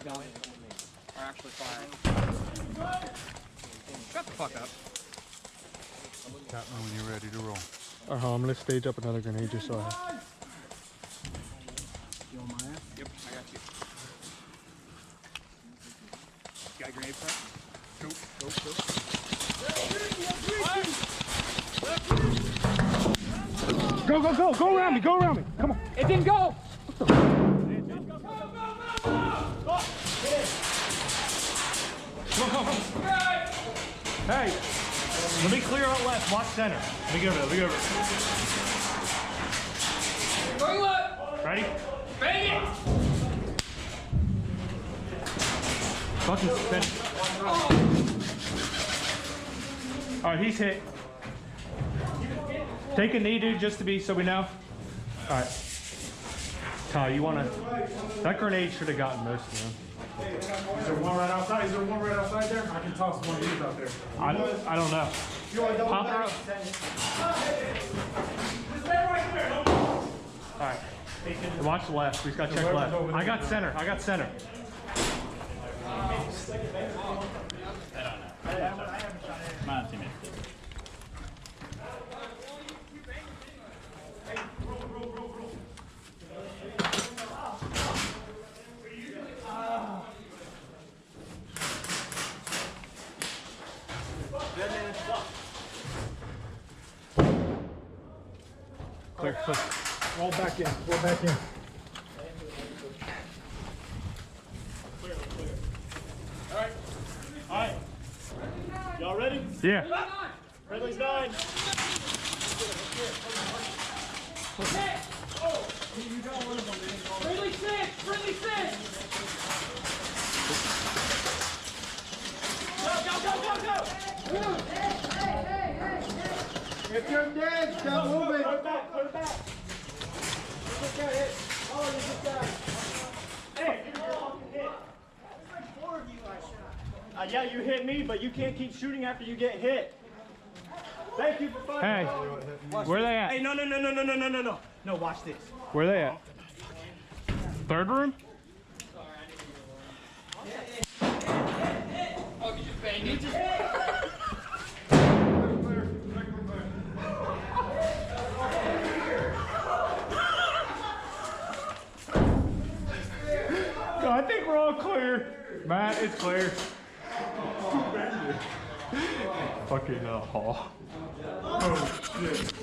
Are actually firing. Shut the fuck up. Tap me when you're ready to roll. Alright, I'm gonna stage up another grenade just so I have. You want mine? Yep, I got you. Got a grenade front? Go. Go around me, come on. It didn't go! Hey, let me clear out left. Watch center. Let me go over there. Going left! Ready? Bang it! Fucking spin. All right, he's hit. Take a knee, dude, just to be so we know. All right. Ty, you wanna? That grenade should have gotten most of them. Is there one right outside? Is there one right outside there? I can toss one of these out there. I don't know. Pop her up. All right. And watch the left. We just gotta check left. I got center. My teammate. Clear. Roll back in. All right. Y'all ready? Yeah. Friendly's 9. Friendly 6! Go! If you're dead, stop moving. Put it back. Hey, you're fucking hit. Yeah, you hit me, but you can't keep shooting after you get hit. Thank you for fighting. Hey, where they at? Hey, no. No, watch this. Where they at? Third room? Oh, you just banged it? I think we're all clear. Matt, it's clear. Fucking hall. Oh, shit.